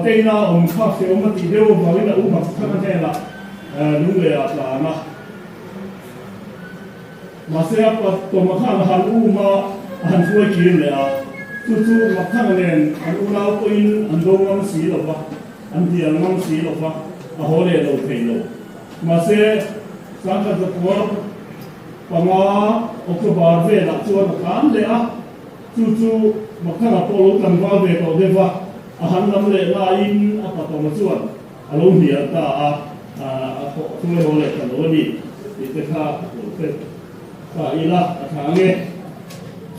cái na ông khác thì ông thì đều vào cái là ông mặc thằng thế là đúng rồi là mà sẽ có tổ mặc thằng hàng ông mà hàng phơi kínเลยchú mặc thằng này anh ông nào có in anh đông ngắm xí rồi anh thì anh ngắm xí rồi họ để lâu thấy lâu mà sẽ sáng cái giờ qua bằng October về là chuột cán đấy chú mặc thằng polo cần vào về tàu đây va hắn nắm lệ là in apa tàu mà chuột along here ta chúng tôi hồ lệ cần đồ đi thì ta ila thằng nghe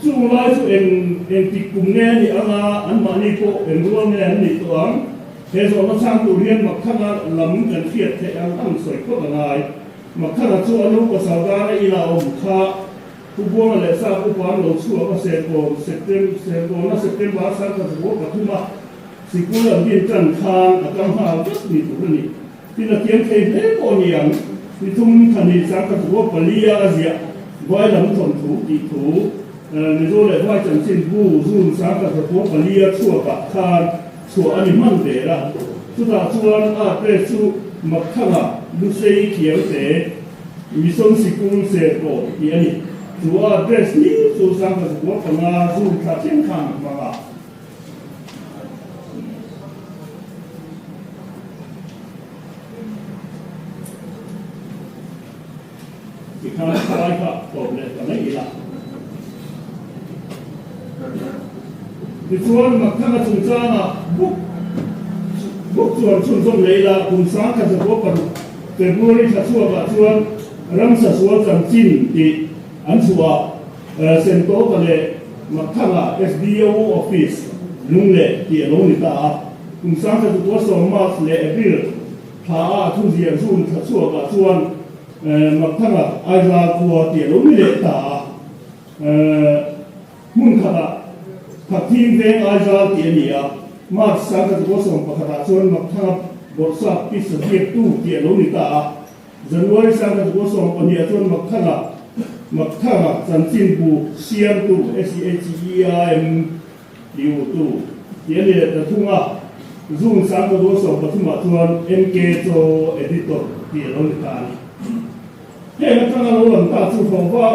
chú lại chú em thì cùng nghe thì anh mà đi cô em luôn nghe anh đi toán thế rồi nó sang tụ liên mặc thằng lắm cần thiệt thì anh ăn sợi cốt là ngài mặc thằng chú anh lúc có sao ra đây ila ông khaผู้บัวเลยทราบผู้ความหลงชั่วก็เสพโกเสพเต็มน่าเสพเต็มบ้าสร้างกันสมบูรณ์กับทุกมาสิกูเริ่มยินจันทานอาการหาก็มีตัวนี้ที่นักเรียนเคยเล่นโอเนียงมีทุ่มทันทีสร้างกันสมบูรณ์ปริยาเสียไว้หลังถมถูกีถูในโลกเลยว่าจันทร์บูรุ่นสร้างกันสมบูรณ์ปริยาชั่วกับทานชั่วอันนี้มันเดระสุดท้ายส่วนเปรสุมักขะลุเซย์เขียวเสมีส่วนสิกูเสพโกอีอันนี้主要这是就三个我本来就他健康嘛吧。你看下一个，我们怎么一了？你说嘛，看看从这呢，不做从中来了，从三个是我本，在玻璃他说吧，说让他说长进的。อันชัวเซ็นโตกันเลยมาทั้งSDO office ลุงเล่ที่ลุงนี่ตาคุณสร้างจะตัวสมมาเล่บิลพาทุกเสียงส่วนชัวกับส่วนมาทั้งไอ้ลาคัวที่ลุงนี่เล่ตามุ่งขณะขับทีมเวงไอ้ลาที่นี่มาสร้างจะตัวสมประกาศส่วนมาทั้งบทสับพิเศษตู้ที่ลุงนี่ตาจนวันสร้างจะตัวสมปัญญาส่วนมาทั้งมักท่าจันจินบูเซียนตู SEHEIM ดิวตูเดี๋ยวนี้จะทุ่งรุ่งสามตัวสองปฐุมทวน MK โจเอดิเตอร์ที่เราในการเฮ้ยทั้งเราหลังตาสุขว่า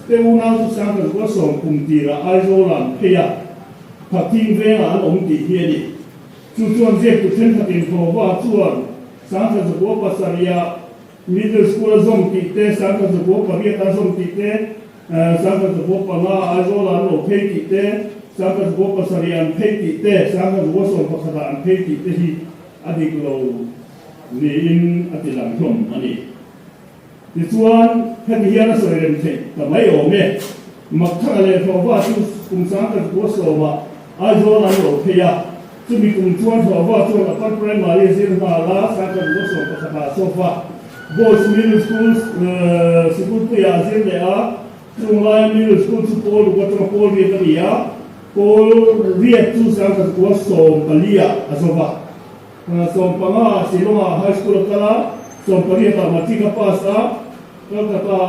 เต้าหน้าทุกสามตัวสองกลุ่มที่ละไอโซลันเฮียผักทิ้งเวงอันองค์ที่เฮียนี่ส่วนเจ็บตุเส้นผักทิ้งเพราะว่าส่วนสามตัวภาษาเรียmiddle school zone tikte sangka zubo pariya zone tikte sangka zubo pana azola no pei tikte sangka zubo pasarian pei tikte sangka zubo son pakhadan pei tikte hi adiklo ni in atilang thom ani tichuan hemiana soirem the tamai ome makhale thowa chu kum sangka zubo soma azola no peya chumi kum chuan thowa chu la primary zin ha la sangka zubo son pakhada sofa boys middle schools school pe azim le Chunglai middle school chu pol watro pol ri ta ya pol riat chu sang ka ko som palia asoba som panga silonga high school kala som palia ta matika pasa ka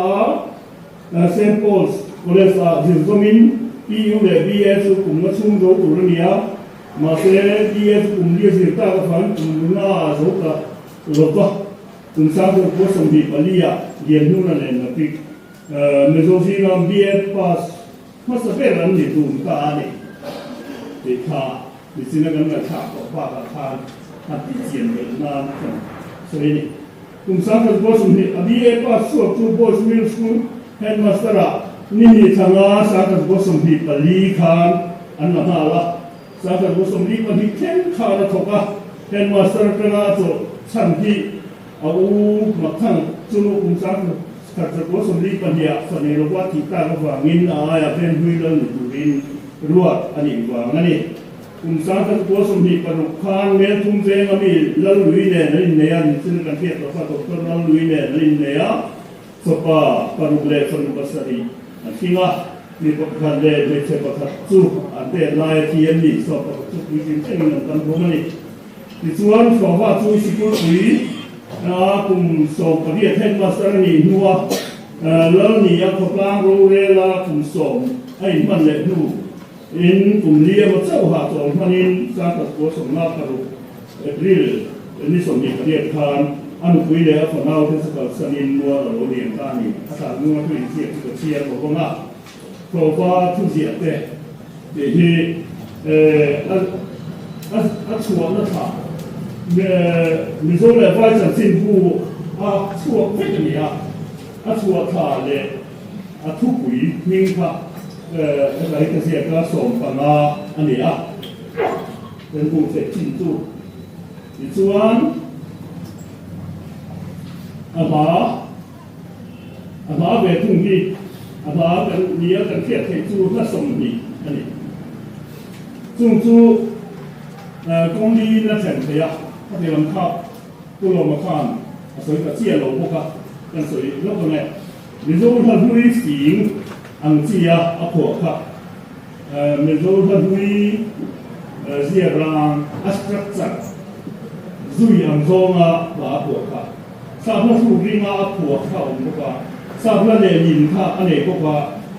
St Paul's college Zilzomin PU le BS kum na chung do urania ma se BS kum lia zirta ka fan kum na zo ka robaคุณสร้างตัวผู้สมบูรณ์ปลีอ่ะเรียนนู่นนั่นเลยนะพี่เมื่อโซฟีนำ BS pass มาสเปรย์นั่นนี่ดูมันก็อันนี้ที่ข้าดิฉันก็ไม่ข้าก็ว่ากับข้าท่านที่เจียนเป็นนั่นส่วนนี้คุณสร้างตัวผู้สมบูรณ์ BS pass ส่วนตัวผู้สมบูรณ์สกูล headmaster นี่ทางอาสร้างตัวผู้สมบูรณ์ปลีข้างอันนั้นละสร้างตัวผู้สมบูรณ์ปลีแค่ข้าละทว่า headmaster เป็นอะไรตัวชั้นที่เอามาทั้งจุลกุมสังกัดตัวสมรีปัญญาสนิรวัตถิตาก็ว่างินอะไรเป็นหุ่ยเรื่องดูวินรวดอันนี้ว่างั้นนี่กุมสังกัดตัวสมรีปนุขานเมตุมเจงมีเล่าลุยเนี่ยนั่นเนี่ยนี่ซึ่งกันเทียบกับตัวตัวเล่าลุยเนี่ยนั่นเนี่ยสปาปนุเล่ปนุปัสรีที่ว่ามีประการเล่เด็กเฉพาะจู่อันเดียร์ลายที่ยันนี่สอบประจุวิจิตรเองนั่นกันรู้มั้ยที่ส่วนสอบว่าจู่สิกุลีคุณส่งประเทศเทนมาสารนีหัวแล้วนี่ยังพลางโรเรลาคุณส่งให้มันเล็กนู่อินคุณเลี้ยงมาเจ้าหาส่งมันอินสร้างตัวส่งมาปรุ April นี่สมเด็จพระเดชทานอนุคุยแล้วฝนเอาเทศกาลสนินมัวเราเรียนกันนี่ภาษามัวทุยเสียกับเชียร์บอกว่าเพราะว่าทุกเสียแต่เดี๋ยวที่ชัวร์นะท่ามีส่วนแรกว่าจะสิ้นผู้ชัวร์ไม่จะมีชัวร์ท่าเลยทุกปีนิ่งค่ะอะไรก็เสียก็ส่งปัญหาอันนี้เป็นผู้เสร็จชิ้นจุอีกส่วนอาบาเวทุงที่อาบาเป็นเลี้ยงกันเทียบให้จูถ้าสมดีอันนี้จูกองดีน่าเฉลี่ยถ้าเดี๋ยวมันเข้าตัวเรามาข้ามสวยกับเชี่ยเราพวกกันสวยแล้วก็เนี่ยมีโซ่ท่านผู้นี้สิงอังเจียอภพครับมีโซ่ท่านผู้นี้เสียรังอัศจรรย์ซุยอังโซงาบาอภพครับซาพระสุริมาอภพเขาพวกซาพระเลยินข้าอันนี้พวก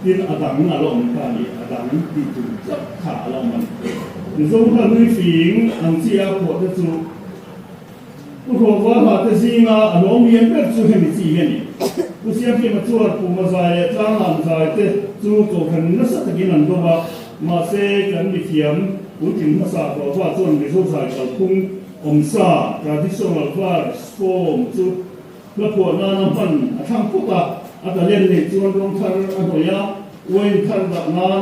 ยินอดังอารมณ์ข้านี่อดังที่จุดจับขาเรามันมีโซ่ท่านผู้นี้สิงอังเจียอภพจะสู้ผู้คนว่าหาแต่สิ่งอารมณ์ยังเป็นสู้ให้มีสิ่งนี้ผู้เสียที่มาช่วยผู้มาใส่จ้างงานใส่เตะจู่โจมกันนักสัตว์กินนั่นก็ว่ามาเสกกันมีเทียมผู้ถึงภาษาบอกว่าส่วนในช่วงสายกับพุ่งอมซาการที่ส่งมาว่าสโฟมจุดและพวกนั้นพันทางพวกอาจจะเล่นในส่วนของทางอันตรายเว้นทางแบบนั้น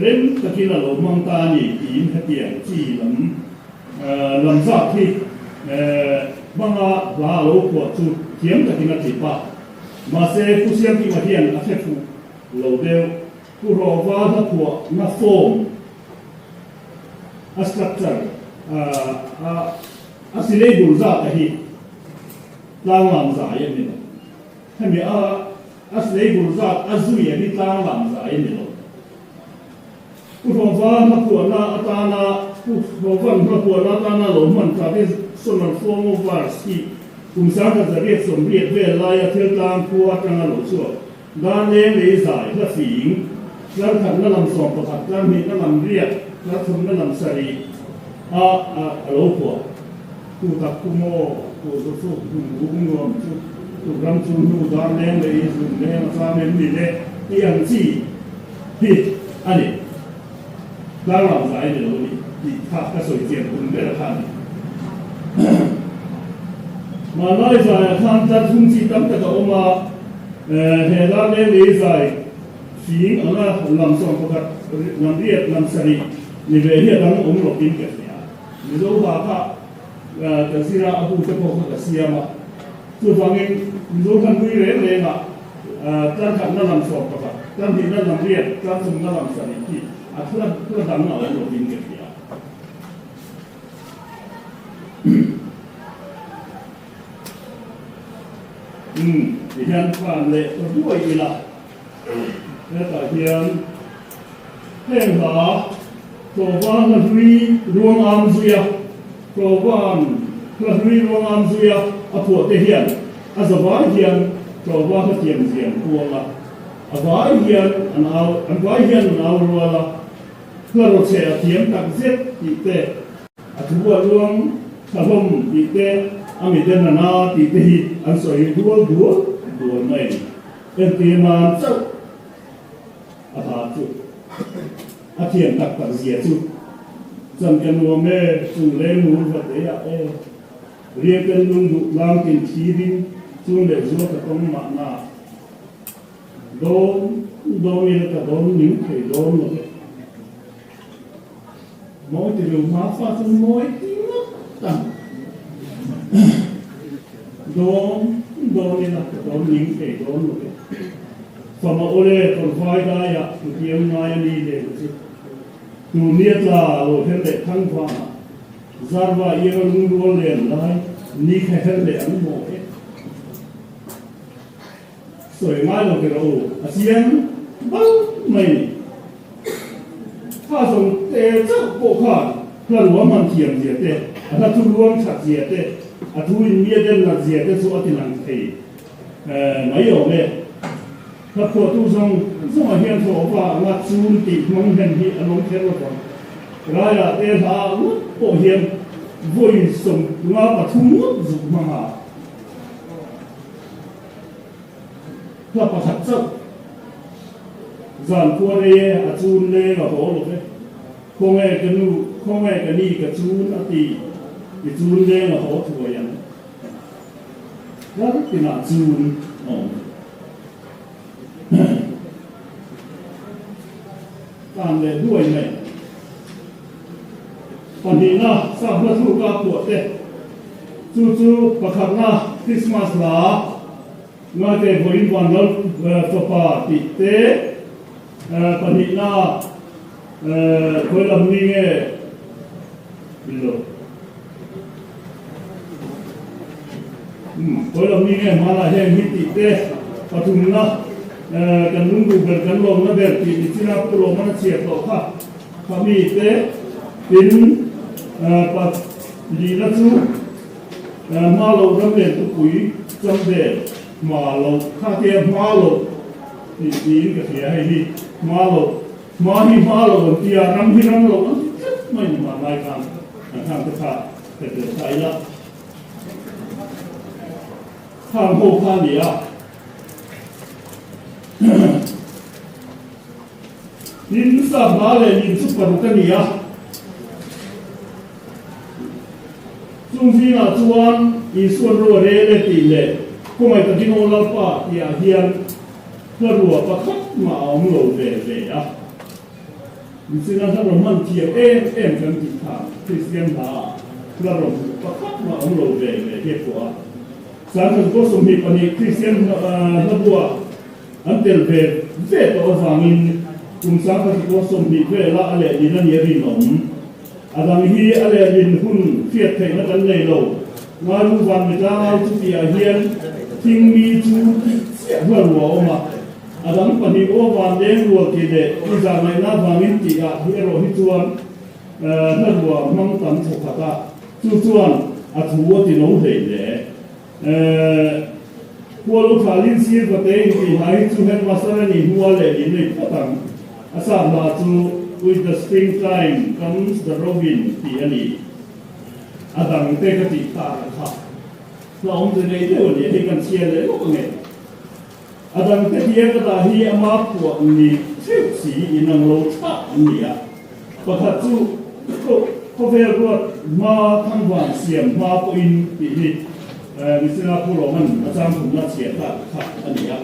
เล่นตะกี้เราลงมังตานี่อินเทียมจีลำซาที่บางลาโลกว่าจุดเทียมตะกี้นั่นติดปะมาเสกผู้เสียที่มาเทียนอาเซฟูโลเดลผู้รอว่าถ้าพวกนักโฟมอัสตัจร์อัสเลดูซ่าตะฮีลางหลังสายนี่นะถ้ามีอัสเลดูซ่าอัสซุยนี่ลางหลังสายนี่นะผู้รอว่าถ้าพวกนาตานาผู้รอว่าถ้าพวกนาตานาหลงมันจะเป็นส่วนฟอร์มวาร์สกีกุมสารจะเรียกสมเรียกเวลาเที่ยวตามพัวจังหวัดชั่วด้านเลี้ยงเลยสายพระสิงห์แล้วขันนั่นลำสองประทับด้านมีนั่นลำเรียกแล้วทำนั่นลำสรีโลพัวผู้ตักผู้โม่ผู้สุสุผู้บุ้งงวมผู้รำชุนผู้ด้านเลี้ยงเลยสุนเลี้ยงสามเลี้ยงนี่เลยที่ยังจีที่อันนี้ด้านลำสายเดี๋ยวนี้ที่ข้าก็สวยเจียมคุณได้ละท่านมาไล่สายข้ามจัดทุ่งชีตั้งแต่ก็ออกมาเหตุการณ์นี้สายสิงอะไรลำสองประคัดลำเรียกลำสรีนี่เป็นเหตุการณ์องค์หลบดินเกิดเนี่ยมีโลภะค่ะแต่สิ่งที่อาบุจะพูดกับเสียมาตัวฟังเองมีโลภะคุยเรื่องเลยนะการขันนั่นลำสองประคัดการที่นั่นลำเรียกการสมนั่นลำสรีที่เพื่อดังเอาหลบดินเกิดเนี่ยที่เห็นความเละตัวด้วยอีละแล้วก็เห็นเพ่งหาตัวว่านพรีรวงอามซุยตัวว่านพรีรวงอามซุยพวกเทียนอาสวะเทียนตัวว่านเทียนเสียงพวงละอาสวะเทียนอันว่าเทียนเอารัวละเพื่อเราเสียเทียนตักเสร็จอีกแต่ถือว่ารวงขนมอีกแต่อามิเดนนาตีเตหิอันสวยดัวไม่เอ็นตีมาจุดอาหารจุดอาเทียนตักตักเสียจุดจันกันวัวแม่จุเล่มูวัดเดียเรียกกันลุงดุลางกินชีดินจุเล่จุกระต้องมานาโดนนี่ก็โดนนิ่งเคยโดนเลยมอยที่เรามาฟ้าจนมอยที่นักตั้งโดนนี่นะโดนนิ่งเคยโดนเลยฟามาโอเล่คนไฟได้อะตัวเทียมนายนี่เลยตัวเนี้ยตาโลเห็นเด็กทั้งฟ้าซาร์ว่าเยอะลุงรัวเลี้ยงได้นี่แค่เห็นเด็กอันโม่สวยมากเลยเราอาเซียนบ้างไม่ถ้าส่งเตะเจ้าโปกขาดเพื่อรวมมันเทียมเสียเตะถ้าทุรวมฉัดเสียเตะทุนเมียเดินหลักเสียเตะสุอัตินังเตะไม่ยอมเลยถ้าพอทุกส่งมาเห็นโซฟาว่าซูนติมังเห็นที่อารมณ์เทระก่อนรายละเตะหาโปเห็น vui sùng ngõ và thu hút dục mà là bà thật sự dàn qua đây à chun đây là bỏ lột đấy không nghe cái nu không nghe cái ni cái chun thì chun đây là bỏ thua vậy đó thì là chun làm để đuổi này còn thì na sao mà thu cả bộ thế chú bạc khăn na Christmas là ngay cái buổiวันนั้นตัวป่าติดเตะปนิณาคนลำนี้ไงบิลโลคนลำนี้ไงมาละเฮมิติเตะปทุมนะกันนุ่งดูกันลงนะเด็กที่ที่นับโปรมันเสียต่อค่ะขมีเตะเป็นปัดดีนะchúมาเราเริ่มเรียนตุกุยจำเด็ดมาเราข้าเทียมมาเรานี่ก็เสียให้ที่มาเรามาเราเทียน้ำที่น้ำเราไม่มาไม่ทำทางกระทะแต่เกิดใจละทางโคข้าเดียยินสับมาเลยยินสุปรุกันเดียจุงที่น่ะจวนอีส่วนรัวเร่เลยตีเลยก็ไม่ต้องที่โน่นเราป่ะเฮียนเพื่อรัวประคับมาเอาโลเร่อะมิฉะนั้นถ้าเรามันเทียบกันติดทางคริสเตียนด่าเพื่อเราประคับมาเอาโลเร่เทียบกว่าสารก็สมเหตุปนิคริสเตียนนับว่าอันเดลเวตัวฟังอินกุมสารก็สมเหตุเวลาอะไรดีนั่นเยรินมอาดังฮีอะไรยินหุ่นเทียบเทนักันเลยเรางานวันนี้เราทุกอย่างเฮียนทิ้งมีจูเสียเพื่อรัวออกมาอาดังปนิโอวันเลี้ยงรัวกิเลสที่จะไม่น่าฟังอินติอาที่เราฮิจวนนั่นรัวมั่งตันสุขตาจวนอาทัวที่น้องเห็นเลยพวกลูกค้าลินซีก็เต็งที่หายจูเห็นมาสักนี่หัวเลยนี่ไม่พอตั้งอาสามาจู with the springtime comes the robin ที่อันนี้อาดังเตะกติตาครับเราองค์จะได้เดี๋ยวนี้ให้กันเชียร์เลยก็ไงอาดังเตะเทียก็ได้ที่อามาพวกนี้เชื่อสีอินังโลชะนี่อ่ะประทัดจูก็เวรวดมาทั้งวันเสียมมาปอินปีนี้มิสนาพูโรมันอาจารย์ผมน่าเชียร์ครับอันนี้อ่ะ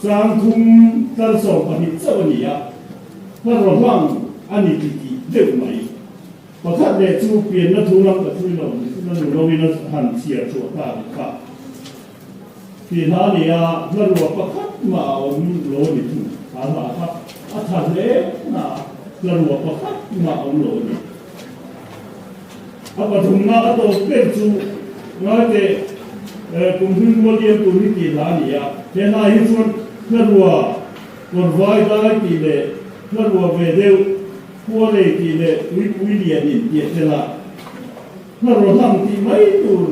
จางทุ่มตะสอบปฏิเจ้าอันนี้อ่ะถ้าเราว่างอันนี้ดีเด็กไหมพอถ้าเด็กจูเปลี่ยนนักทุนเราก็ช่วยเรามีนักหันเชียร์ชัวร์ตาครับที่ท่านี้อ่ะถ้าเราประคับมาเอาโลนี่ถูกถามว่าครับอาจารย์เล็กนะถ้าเราประคับมาเอาโลนี่ปฐุมนาโตเป็นจูงั้นเด็กกลุ่มที่มาเรียนตัวนี้ที่ท่านี้อ่ะเจ้าหน้าที่ส่วนถ้าเราคนไว้ได้ที่เด็กถ้าเราไปเดี๋ยวพวกเด็กที่เด็กวิเดียนเดียดละถ้าเราทำที่ไม่ถูก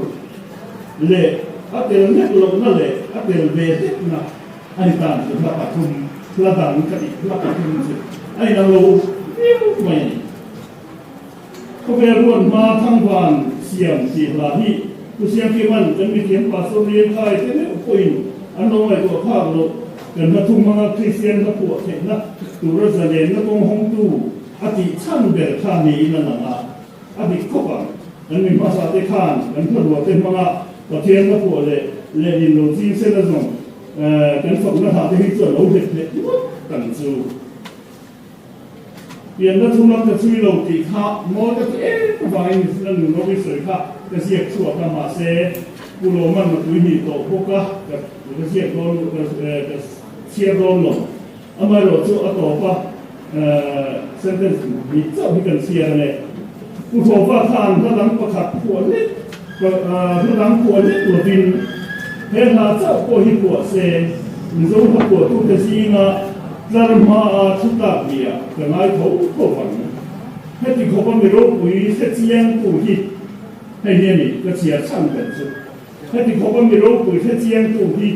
เลยอาเดลเล็กลงนั่นเลยอาเดลเบสนะไอ้ต่างคือพระปฐุมพระดังกติพระปฐุมไอ้นั่นเราไม่เขาไปรวนมาทั้งวันเสียงสีลาที่ผู้เสียงที่มันจะมีเสียงปัสสาวะไทยที่นี่โอ้ยอันน้อยตัวข้าวเรากันมาทุ่มมาคริสเตียนมาปวดเห็นนะตัวเราจะเรียนนักห้องตู้อดีตช่างเบิกข้านี้นั่นนะอดีตเขาบอกมันมีภาษาที่ข้านกันเพื่อรัวเต็มมาประเทศมาปวดเลยเรียนรู้ที่เส้นนั้นกันฝึกนักหาที่จะรู้เหตุเลยกันจูเปลี่ยนนักทุนนักจะช่วยเราตีข้ามอจะวางนั่นเราไม่สวยค่ะจะเสียชั่วกันมาเซ่กุโลมันมาตุยนี่โตพวกก็จะเสียโดนจะเสียโดนหลงอามาเราจะเอาต่อป่ะเส้นเส้นมีเจ้าที่กันเสียเลยผู้ชมว่าทานพระดังประคับปวดเล็กพระดังปวดเล็กตัวดินเฮลาเจ้าปวดหิปวดเซ่มิโซะปวดทุกข์ซีมาจารมาทุกตาเบียแต่นายเขาโคฟังให้ที่เขาไม่รู้ปุ๋ยเสียเสียงปุ๋ยให้เนี่ยนี่ก็เสียช่างกันสุดให้ที่เขาไม่รู้ปุ๋ยเสียเสียงปุ๋ย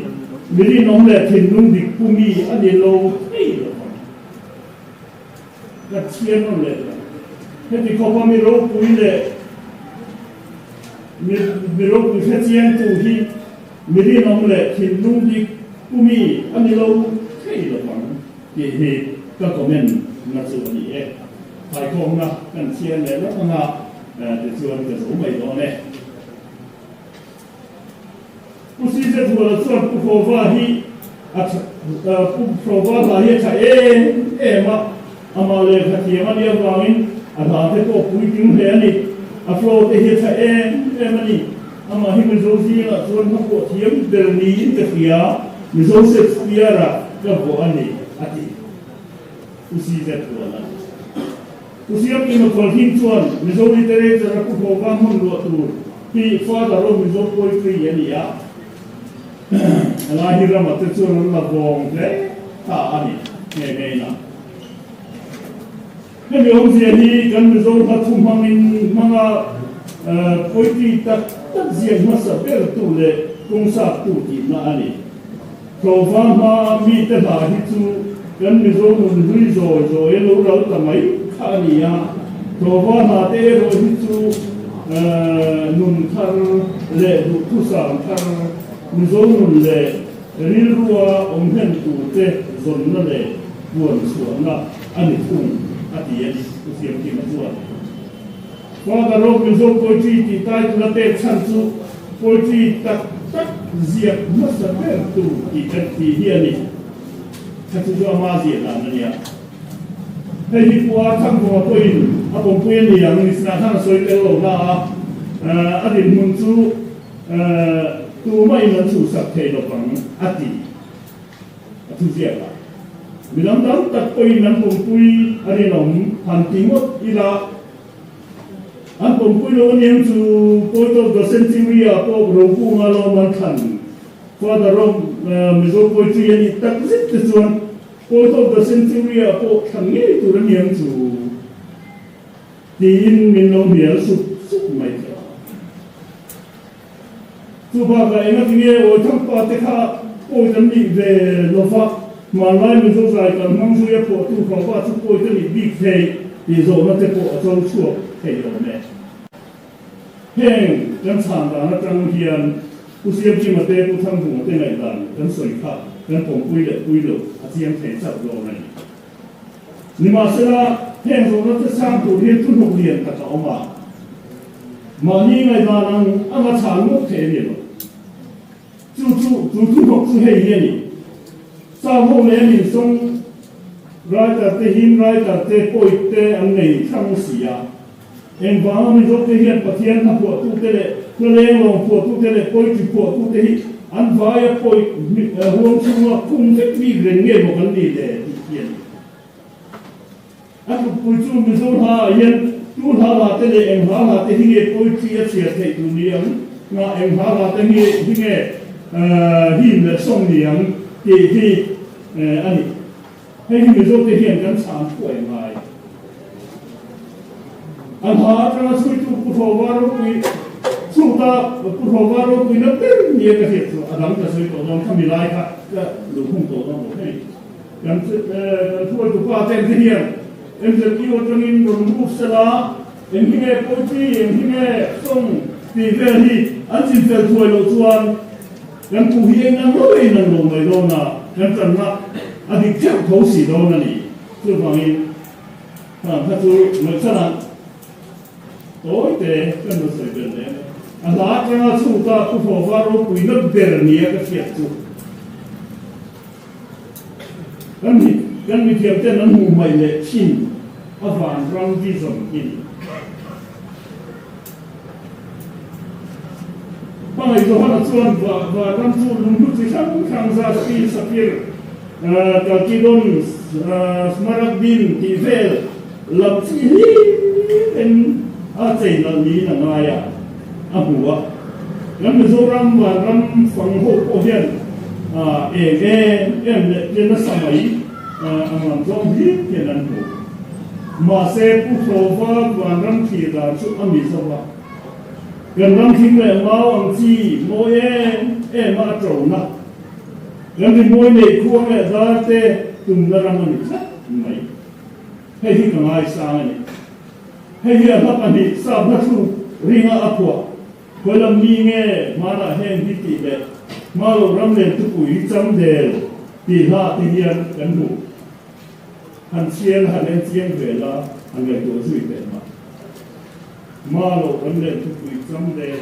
ไม่ได้น้องแหละถิ่นนุ่งดิบผู้มีอันเดียวโลให้หรอกก็เชียร์นั่นแหละให้ที่เขาไม่รู้ปุ๋ยเลย mi ro ku kha chiang tu hi mi ri nom le thin lung di ku mi ani lo thei lo pang ki hi ka comment na chu ni e thai khong na kan chian le la nga de chuan ka zo mai do ne ku si je tu la chuan ku pho va hi ku pho va la hi cha e ma ama le kha ti ma le wa in a ba te ko pu ting he ani a flo te hi cha e ma ni ama hi mi zo zi la chuan ma ko thiam del ni in te khia mi zo se khia ra ka bo ani ati ku si je tu la ku si am in ko hin chuan mi zo ni te re cha ku pho va hon lo tu hi fa da ro mi zo ko i ani ya ala hi ra ma te chuan la bong le ta ani ne na nên điều gì thì cần phải dùng thật thùng hàng in mga phối trí tất diện mà sẽ biết tụ lệ công sát tụ tìm là anh ấy cầu văn mà mi tất cả thì chú cần phải dùng một người rồi lâu lâu tầm mấy khá nhỉ à cầu văn mà thế rồi thì chú nôn thar lệ đủ thu sản thar mình dùng nôn lệ riêng rùa ông hen tụ thế dồn nó lệ buồn xuống là anh ấy cùng ati yani usiam ki matua kwa da ro mi zo poetry ti tai tu na te chan chu poetry tak zia ma sa per tu ki kan ti hiani cha chu jo ma zia na nia hei hi kwa tham ko ko in a bom pu ni yang ni sna than soi te lo na a din mun chu tu mai na chu sak thei lo pang ati atu zia la bilang dalam tak pui nan pui ari nom han timot ila an pui lo niang chu point of the century a po ro ku ma lo man khan for the rom mi zo pui chi ani tak zit te chuan point of the century a po thang nge tu ra niang chu tin min lo mial su mai chu ba ga ina nge o thang pa te kha po jam ni ve lo fa mà lại mình zo dài cần mong suy po tu phong qua chu po te ni big thei ti zo na te po zo chu thei lo ne heng kan chan da na tang hian ku siam chi ma te ku tham bu te nai dan kan soi kha kan pong pui lo a chiang thei chap lo na ni ma se la heng zo na te sang tu rian tu no rian ka ta ma ni ngai da nang ama chan mo the ni lo chu ho chu hei ni sao hôm nay mình sống ra cả te hin ra cả te poi te anh này khang xì à em vào mình giúp te hiện bát thiên na phụ tu te lệ tu lệ lòng phụ tu te lệ poi chỉ phụ tu te hi anh vào ya poi huống chung là cung cái mi gần nghe một vấn đề để hiện anh poi chung mình giúp ha hiện tu ha là te lệ em vào là te hi nghe poi chỉ a chia te tu niang na em vào là te nghe hin là song niang thì anh hay mình做这些跟常会买，anh họ cho nó suy tu不说话了会，出到不说话了会那边也个些做，咱们这水果中他们来看，这路空多都不会，咱这做就发展这些，emจะที่ว่าตรงนี้มันรูปสละเอ็มที่แม่พูดที่เอ็มที่แม่ส่งที่เรื่องที่อันสิ่งเกิดตัวเราส่วนยังผู้เฮียงนั่งรวยนั่งลงไปโดนนะยังจันละอดีตเจ้าเขาสีโดนนั่นนี่คือฝั่งนี้ถ้าดูเหมือนฉะนั้นโอ้ยแต่ก็ไม่สวยเกินเลยอันละก็สู้ตาผู้ฝ่าว่าเราคุยนับเดือนนี้ก็เสียจุกันมีเทียบเต้นนั้นหูใหม่เลยชินอาฝานรังที่สมกินบางไอ้ตัวนั้นส่วนว่าตั้งส่วนลุงทุกสิ่งข้างซาสปีสปีร์ตะกี้โดนสมาร์ทบินที่เวลลับที่เป็นอาเจนนั่นนี่นั่นอะไรอ่ะอาหัวแล้วมีโซรัมว่ารำฝังหัวโอเดียนเอ็มเจนสมัยอันนั้นจอมฮิตเจนันโหมาเซปุโซฟาวันรำที่ราชุอามิสวะกันรำทิ้งเลยมาอังจีโมเอมาโจนะกันที่โมเนควงเลยดาเตตุมดารามันนี่ไม่ให้ที่กันไอ้สางนี่ให้ที่อันนั้นนี่สาบนักสู้ริงอาพัว คนละมีเงี้ยมาละแห้งที่ตีเด็ดมาเรารำเรียนทุกปุ๋ยจำเดียวตีห้าตีเรียนกันดูหันเชียนหันเล่นเชียนเวลาหันเล่นตัวสุดเป็นมาเรารำเรียนทุกปุ๋ยจำเดียว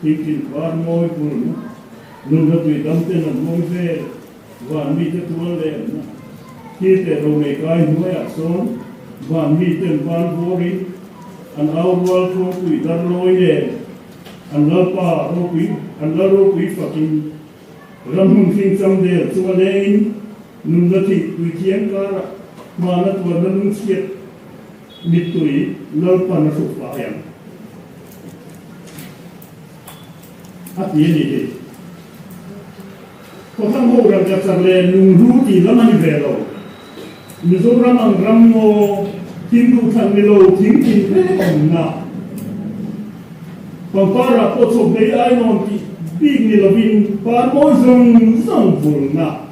ที่กินวันมวยปุ่นนุ่งกระตุ้ยดำเต้นมวยเวลวันมีเจ้าตัวเล่นที่แต่เราไม่กล้าหัวอักษรวันมีเต้นวันโบริอันเอาวัวทุกปุ๋ยตลอยเด่นอันละป่าโรกุยอันละโรกุยฝักอินรำหุ่นฟิงจำเดียวตัวเล่นนุ่งกระติกุยเทียนการมานัดวันนุ่งเสียมิตุยละป่านัสุฟ้ายังอันนี้ดีพอทั้งหมดเราจะสั่งเลยนุ่งรู้ที่ละมันเวลามิโซรามังรำโมทิ้งดูทางเวลาทิ้งกินไม่ต้องน่ะPampara posso creare non digni la vin par mozum zamvulna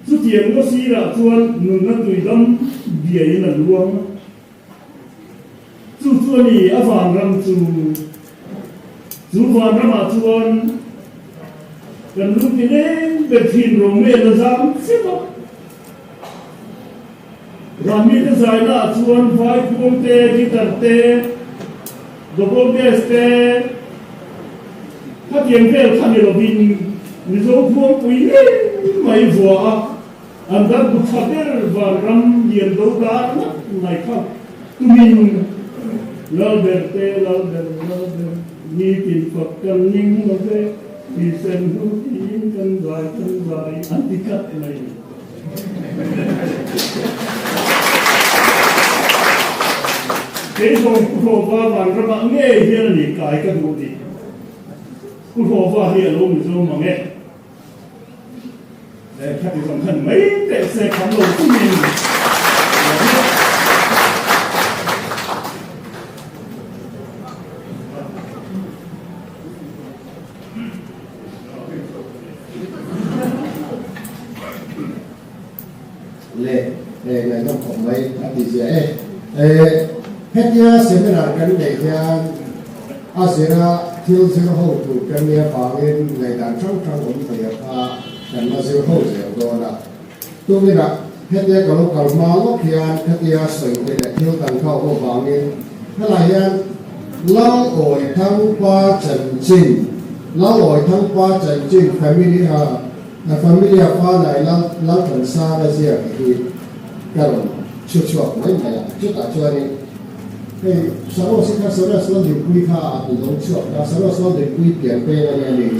sutiam no sira tuan nunna tuidam dia ina luang tuani avan ram tu van rama tuan kan lutine bethin rome la zam siba rami de zaina tuan vai kumte ditarte Double beste,ถ้าเทียนเฟลท่านเราบินมิโซพวงปุยไม่ฟัวอันดับบุษเดอร์วารัมเยียนดูดานะไม่ครับตุมินลาเบร์เตลาเบร์มีติดฝักกันนิ่งมาเตมีเซนหูอินกันไดอันติกัดเลยเห็นคนผู้ทว่าวันระบาดเงี้ยเฮียนี่กายกันดูดีผู้ทว่าเฮียลงจะมาเงี้ยแต่แค่ที่สำคัญไม่แต่เสกคำลงที่มีเล่ในต้องผมไว้อธิเสียเฮ็ดยาเสมินากันในทางอาเซียนที่เสียหูถูกกันเนี่ยฟังในด้านช่องผมเสียพากันมาเสียหูเสียโดนละตัวนี้ละเฮ็ดยากับลูกกับมาลูกยาเฮ็ดยาสวยเลยที่ตั้งเข้าก็ฟังนี่เมื่อไหร่ยันเล่าอ่อยทั้งป้าจันจิงเล่าอ่อยทั้งป้าจันจิง family ฟ้าไหนเล่าถึงซาได้เสียที่กันชุดไม่ได้ชุดอาจารย์นี่สารวัตรสิครับสารวัตรสอนเด็กคุยข้าตุลงชุดสารวัตรสอนเด็กคุยเปลี่ยนไปอะไรนี่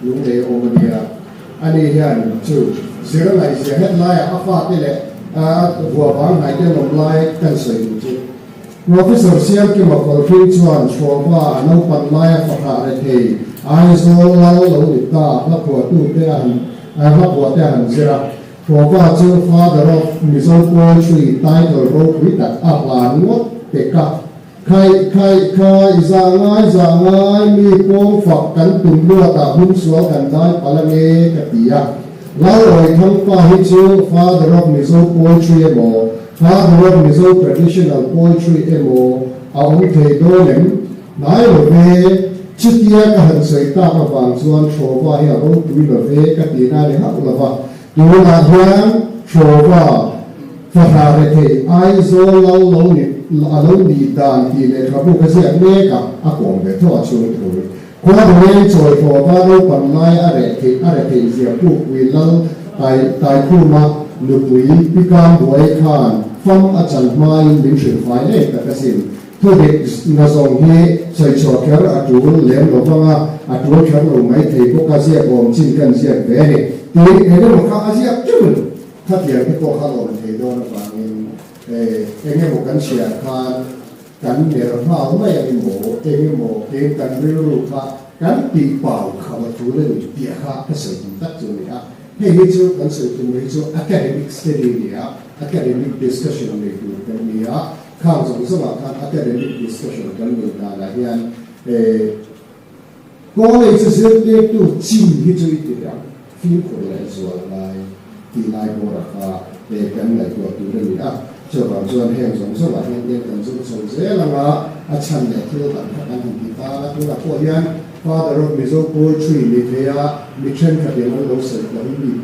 ลุงเลี้ยโอเดียอันนี้ยันชุดเสียอะไรเสียเฮ็ดไล่อาฟาที่เลยหัวบางหายใจลมไล่กันสวยจุดโปรเฟสเซอร์เซียมที่มาคนฟิชวนชัวร์ว่าน้องปันไล่ฝักหาอะไรทีไอโซเล่าหลงติดตาพระผัวตู้เตี้ยนพระผัวเตี้ยนเสียเพราะว่าเจ้า Father of Mizo Poetry title wrote with that อัปลานวดเปกะใครจางง่ายมีโป้งฝักกันตุ่มด้วยตาหุ้มสวกันได้ปลาเงกติยาแล้วอ่อยทั้งป้าให้เจ้า Father of Mizo Poetry เอโม Father of Mizo Traditional Poetry เอโมเอาเทโดเลมนายหลวงเอชิตยากหันใส่ตามาฟังส่วนโชว์ว่าให้เราตุยหลวงเอกตินาเนี่ยฮักละว่าดูแลเฮียนโชว์ว่าฝรั่งเทไอโซเราลงดีดานที่เลยครับพวกเสียเมกับอากงเบทว่าช่วยถอยความเรียนจอยพอว่าเราปัญไล่อะไรเสียพวกวิลล์ตายคู่มาหลุดวิพิการบวยขานฟังอาจารย์มาอินดิฉันไฟเนี่ยแต่ก็สิ่งทุกเด็กนาซองเฮใส่ช็อตแคร์อาจูนเลี้ยงหลวงพ่ออาจูนแคร์ลงไม่ถีพวกเสียกอมชินกันเสียเวนี่ทีนี้เห็นว่าข้าเสียจุดถ้าเทียบที่พวกข้าลงเทโดนฟังเองบอกกันเสียกันเดี๋ยวข้าไม่ยังโมกันไม่รู้ค่ะกันตีเป่าข้าวทุเรศเดียข้าก็สื่อตัดจุดนี้อ่ะให้ฮิจูกันสื่อตรงนี้จู academic study เนี่ย academic discussion เลยคือกันเนี่ยข้าวสมัคร academic discussion กันอยู่นานหลายอย่างก็เลยจะเสียเด็กตัวจริงฮิจูอีกอย่างฟิลคนเลยส่วนนายที่นายบอกว่าเด็กกันในตัวตัวนี้อ่ะเจ้าบ่าวส่วนแห่งสมัครเด็กกันส่งเสียแล้วว่าอาจารย์เนี่ยที่เราตั้งกันที่ตาแล้วตัวพวกยัน Father of Mizo poetry ni thea mission ka dia lo se ka ni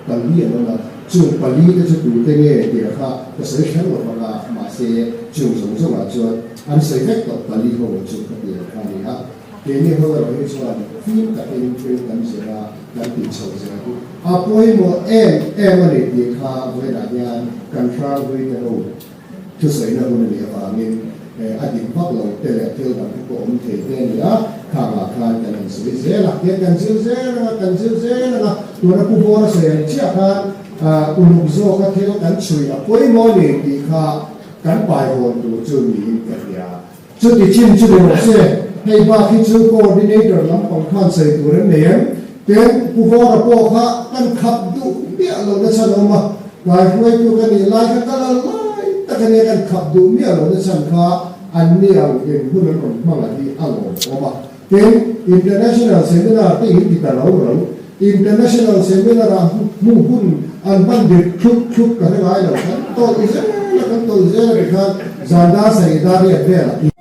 pali no chung pali de chu te nge dia kha ka se shan lo ka ma se chung song song a chu an se vek to pali ho chu ka dia kha ni ha ke ni ho lo ni chu an film ka in film kan se ra kan ti chho se ra ku a poi mo ani dia kha ve da ya kan tra ve te ho chu se na ho ni ba min a din pak lo te le tel kan ko om te te ni a kha ma kha kan se se la ke kan se na tu na ku bo se chia kha unuk zo ka thel kan chui a poi mo ni ti kha kan pai hon tu chu ni ka ya chu ti chin chu de se hei ba ki chu coordinator lam pang khan sei tu re ne ten ku bo ra po kha kan khap du bia lo na chan ma lai hloi tu kan ni lai ka la lai ta kan ni kan khap du bia lo na chan kha an ni al in hun kon ma la hi a lo o ma ten international seminar ti ti ta lo international seminar a hun an ban de khuk ka lai lo kan to is kan to is ka zanda sai da ri a